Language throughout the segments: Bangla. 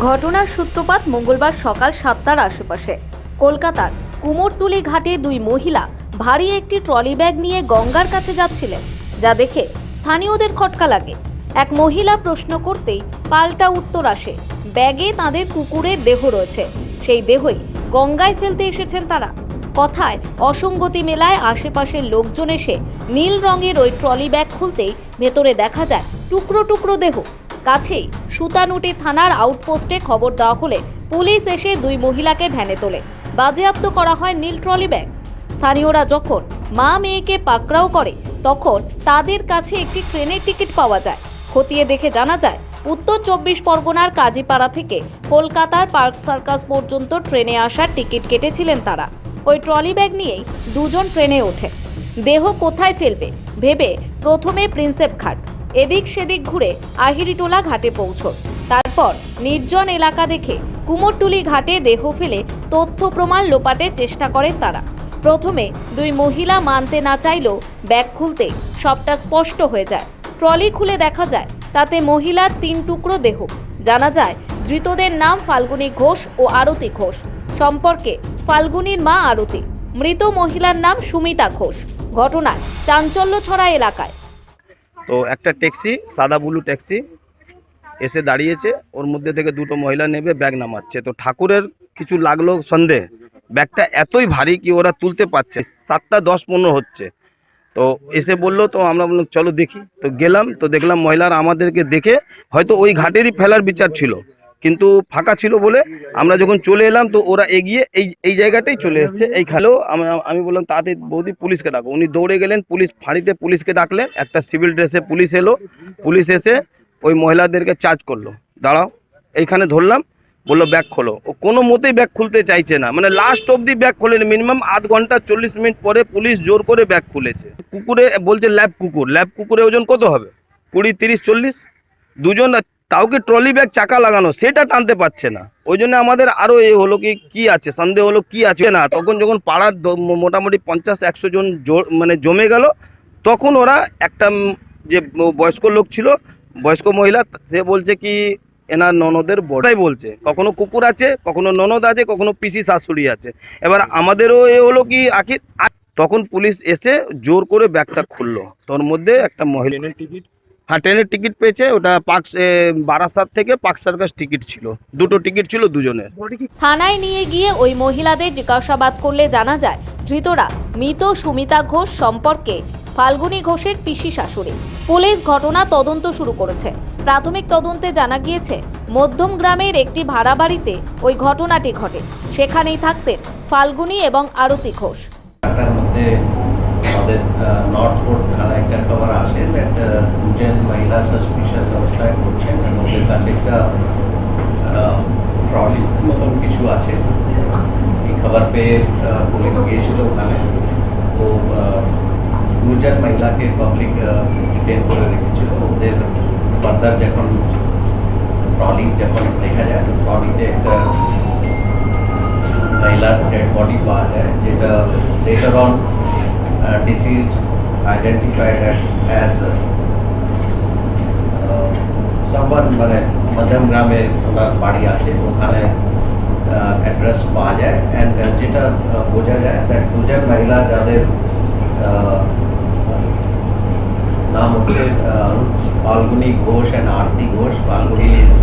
ঘটনার সূত্রপাত মঙ্গলবার সকাল 7টার আশেপাশে। কলকাতার কুমোরটুলি ঘাটে দুই মহিলা ভারী একটি ট্রলি ব্যাগ নিয়ে গঙ্গার কাছে যাচ্ছিলেন, যা দেখে স্থানীয়দের খটকা লাগে। এক মহিলা প্রশ্ন করতেই পাল্টা উত্তর আসে, ব্যাগে তাদের কুকুরের দেহ রয়েছে, সেই দেহই গঙ্গায় ফেলতে এসেছেন তারা। কথায় অসঙ্গতি মেলায় আশেপাশের লোকজন এসে নীল রঙের ওই ট্রলি ব্যাগ খুলতেই ভেতরে দেখা যায় টুকরো টুকরো দেহ। কাছেই সুতানুটি থানার আউটপোস্টে খবর দেওয়া হলে পুলিশ এসে দুই মহিলাকে ভ্যানে তোলে, বাজেয়াপ্ত করা হয় নীল ট্রলি ব্যাগ। স্থানীয়রা যখন মা মেয়েকে পাকড়াও করে তখন তাদের কাছে একটি ট্রেনের টিকিট পাওয়া যায়। খতিয়ে দেখে জানা যায় উত্তর 24 পরগনার কাজীপাড়া থেকে কলকাতার পার্ক সার্কাস পর্যন্ত ট্রেনে আসার টিকিট কেটেছিলেন তারা। ওই ট্রলি ব্যাগ নিয়েই দুজন ট্রেনে ওঠে। দেহ কোথায় ফেলবে ভেবে প্রথমে প্রিন্সেপ ঘাট, এদিক সেদিক ঘুরে আহিরিটোলা ঘাটে পৌঁছন। তারপর নির্জন এলাকা দেখে কুমোরটুলি ঘাটে দেহ ফেলে তথ্য প্রমাণ লোপাটের চেষ্টা করেন তারা। প্রথমে দুই মহিলা মানতে না চাইলেও ব্যাগ খুলতে সবটা স্পষ্ট হয়ে যায়। ট্রলি খুলে দেখা যায় তাতে মহিলার 3 টুকরো দেহ। জানা যায় ধৃতদের নাম ফাল্গুনী ঘোষ ও আরতি ঘোষ। সম্পর্কে ফাল্গুনীর মা আরতি, মৃত মহিলার নাম সুমিতা ঘোষ। ঘটনায় চাঞ্চল্য ছড়া এলাকায়। তো একটা ট্যাক্সি, সাদা ব্লু ট্যাক্সি এসে দাঁড়িয়েছে, ওর মধ্যে থেকে দুটো মহিলা নেবে ব্যাগ নামাচ্ছে। তো ঠাকুরের কিছু লাগলো সন্দেহ, ব্যাগটা এতই ভারী কি ওরা তুলতে পারছে। 7টা 10-15 হচ্ছে, তো এসে বললো, তো আমরা বললাম চলো দেখি। তো গেলাম, তো দেখলাম মহিলারা আমাদেরকে দেখে হয়তো ওই ঘাটেরই ফেলার বিচার ছিল, কিন্তু ফাঁকা ছিল বলে আমরা যখন চলে এলাম তো ওরা এগিয়ে এই জায়গাটাই চলে এসছে। এই খেলেও আমি বললাম তাতে বৌদি পুলিশকে ডাকো। উনি দৌড়ে গেলেন পুলিশ ফাঁড়িতে, পুলিশকে ডাকলেন। একটা সিভিল ড্রেসে পুলিশ এলো, পুলিশ এসে ওই মহিলাদেরকে চার্জ করলো, দাঁড়াও এইখানে ধরলাম, বললো ব্যাগ খোলো। ও কোনো মতেই ব্যাগ খুলতে চাইছে না, মানে লাস্ট অবধি ব্যাগ খোলেনি। মিনিমাম আধ ঘন্টা 40 মিনিট পরে পুলিশ জোর করে ব্যাগ খুলেছে। কুকুরে বলছে ল্যাব কুকুরের ওজন কত হবে? 20, 30, 40। দুজন, তাও কি ট্রলি ব্যাগ চাকা লাগানো, সেটা টানতে পারছে না। ওই জন্য আমাদের আরও এ হলো কি আছে, সন্দেহ হলো কি আছে না। তখন যখন পাড়ার মোটামুটি 50-100 জন মানে জমে গেল, তখন ওরা একটা যে বয়স্ক লোক ছিল, বয়স্ক মহিলা, সে বলছে কি এনার ননদের বড়াই বলছে, কখনো কুকুর আছে, কখনো ননদ আছে, কখনো পিসি শাশুড়ি আছে। এবার আমাদেরও এ হলো কি আখির, তখন পুলিশ এসে জোর করে ব্যাগটা খুললো। তোর মধ্যে একটা মহিলা, হ্যাঁ ট্রেনের টিকিট পেয়েছে, ওটা বারাসাত থেকে পার্ক সার্কাস টিকিট ছিল, দুটো টিকিট ছিল দুজনের। থানায় নিয়ে গিয়ে ওই মহিলাদের জিজ্ঞাসাবাদ করলে জানা যায় ধৃতরা মৃত সুমিতা ঘোষ সম্পর্কে ফাল্গুনী ঘোষের পিসি শাশুড়ি। পুলিশ ঘটনা তদন্ত শুরু করেছে। প্রাথমিক তদন্তে জানা গিয়েছে মধ্যম গ্রামের একটি ভাড়া বাড়িতে ওই ঘটনাটি ঘটে। সেখানেই থাকতেন ফাল্গুনী এবং আরতি ঘোষ। আমাদের নর্থ কোর্ট থানায় একটা খবর আসে একটা দুজন মহিলা সাসপিশিয়াস অবস্থায় করছেন, ওদের কাছে একটা ট্রলি মতন কিছু আছে। এই খবর পেয়ে পুলিশ গিয়েছিল ওখানে। তো দুজন মহিলাকে পাবলিক ডিটেন করে রেখেছিল। ওদের ফার্দার যখন ট্রলি দেখা যায়, ট্রলিতে একটা মহিলার ডেড বডি পাওয়া যায়, যেটা letter on deceased identified as someone মানে মধ্যম গ্রামে ওনার বাড়ি আছে, ওখানে অ্যাড্রেস পাওয়া যায়। অ্যান্ড যেটা বোঝা যায় দুজন মহিলা যাদের নাম হচ্ছে Falguni Ghosh and Arati Ghosh. Falguni is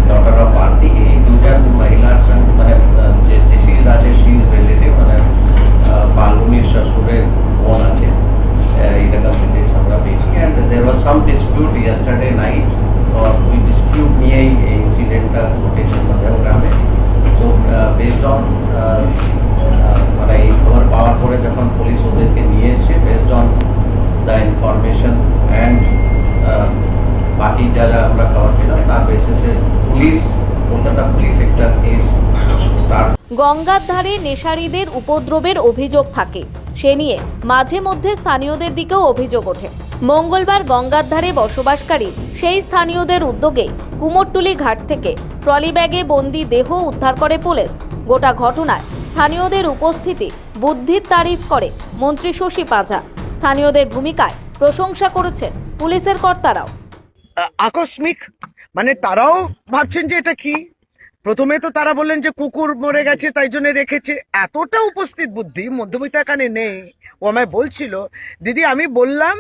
daughter of Arati. এই দুজন মহিলার সঙ্গে মানে যে ডিসিজ আছে, শি ইজ রিলেটিভ, মানে ফাল্গুনির শ্বশুরের বোন আছে। এরকম ডিটেলস আমরা পেয়েছি। And there was some dispute yesterday night. ওই ডিসপিউট নিয়েই এই ইনসিডেন্টটা ঘটেছে মধ্যম গ্রামে। তো বেসড অন মানে এই খবর পাওয়ার পরে যখন পুলিশ ওদেরকে নিয়ে এসছে, based on the information and বাকি যারা আমরা খবর পেলাম, তার বেসিসে কলকাতা পুলিশ একটা কেস স্টার্ট। গঙ্গার ধারে নেশারীদের উপদ্রবের অভিযোগ থাকে, সে নিয়ে মাঝে মধ্যে স্থানীয়দের দিকেও অভিযোগ ওঠে। মঙ্গলবার গঙ্গার ধারে বসবাসকারী সেই স্থানীয়দের উদ্যোগে কুমোরটুলি ঘাট থেকে ট্রলি ব্যাগে বন্দি দেহ উদ্ধার করে পুলিশ। গোটা ঘটনায় স্থানীয়দের উপস্থিতি বুদ্ধির তারিফ করে মন্ত্রী শশী পাঁজা। স্থানীয়দের ভূমিকায় প্রশংসা করেছেন পুলিশের কর্তারাও। আকস্মিক মানে তারাও ভাবছেন যে এটা কি। প্রথমে তো তারা বললেন যে কুকুর মরে গেছে তাই জন্য রেখেছে। এতটা উপস্থিত বুদ্ধি মধ্যবিত্ত এখানে নেই। ও আমায় বলছিল, দিদি আমি বললাম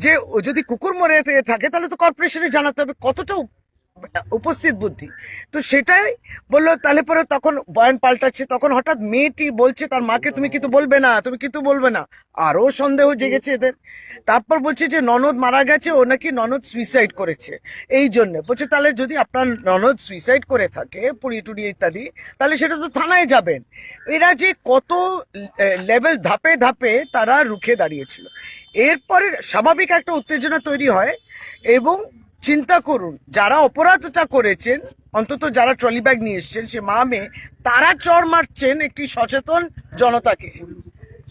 যে ও যদি কুকুর মরে থাকে তাহলে তো কর্পোরেশনে জানাতে হবে, কতটা উপস্থিত বুদ্ধি। তো সেটাই বললো। তাহলে পরে তখন বয়ান পাল্টাচ্ছে, তখন হঠাৎ মেয়েটি বলছে তার মাকে, তুমি কিন্তু বলবে না, তুমি কিন্তু বলবে না। আরো সন্দেহ জেগেছে এদের। তারপর বলছে যে ননদ মারা গেছে, ও নাকি ননদ সুইসাইড করেছে এই জন্য। বলছে তাহলে যদি আপনার ননদ সুইসাইড করে থাকে পুড়ি টুড়ি ইত্যাদি, তাহলে সেটা তো থানায় যাবেন। এরা যে কত লেভেল ধাপে ধাপে তারা রুখে দাঁড়িয়েছিল। এরপরে স্বাভাবিক একটা উত্তেজনা তৈরি হয়। এবং চিন্তা করুন, যারা অপরাধটা করেছেন, অন্তত যারা ট্রলি ব্যাগ নিয়ে এসছেন, সে মা মেয়ে, তারা চড় মারছেন একটি সচেতন জনতাকে।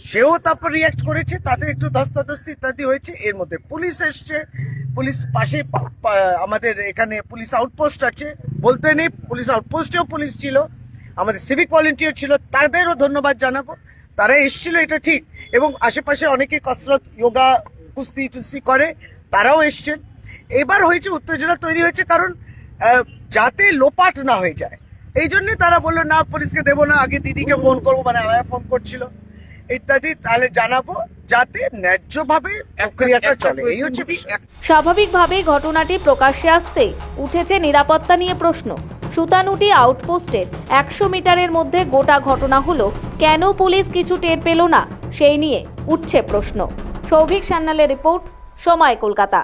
সেও তারপর রিয়াক্ট করেছে, তাতে একটু ধস্তাধস্তি ইত্যাদি হয়েছে। এর মধ্যে পুলিশ এসছে, পুলিশ পাশে আমাদের এখানে পুলিশ আউটপোস্ট আছে, বলতে নেই পুলিশ আউটপোস্টেও পুলিশ ছিল, আমাদের সিভিক ভলেন্টিয়ার ছিল, তাদেরও ধন্যবাদ জানাবো। তারা এসছিল, এটা ঠিক। এবং আশেপাশে অনেকে কসরত, যোগা, কুস্তি টুস্তি করে, তারাও এসছেন। এবার হয়েছে উত্তেজনা তৈরি হয়েছে, কারণ যাতে লোপাট না হয়ে যায় এই জন্য তারা বললো না পুলিশকে দেবো না, আগে দিদিকে ফোন করবো, মানে আমায় ফোন করছিল ইত্যাদি, তাহলে জানাবো যাতে ন্যায্যভাবে প্রক্রিয়াটা চলে। এই হচ্ছে বিষয়। স্বাভাবিকভাবেই ঘটনাটি প্রকাশ্যে আসতে উঠেছে নিরাপত্তা নিয়ে প্রশ্ন। সুতানুটি আউটপোস্টের 100 মিটারের মধ্যে গোটা ঘটনা হলো, কেন পুলিশ কিছু টের পেল না সেই নিয়ে উঠছে প্রশ্ন। সৌভিক সান্যালের রিপোর্ট, সময় কলকাতা।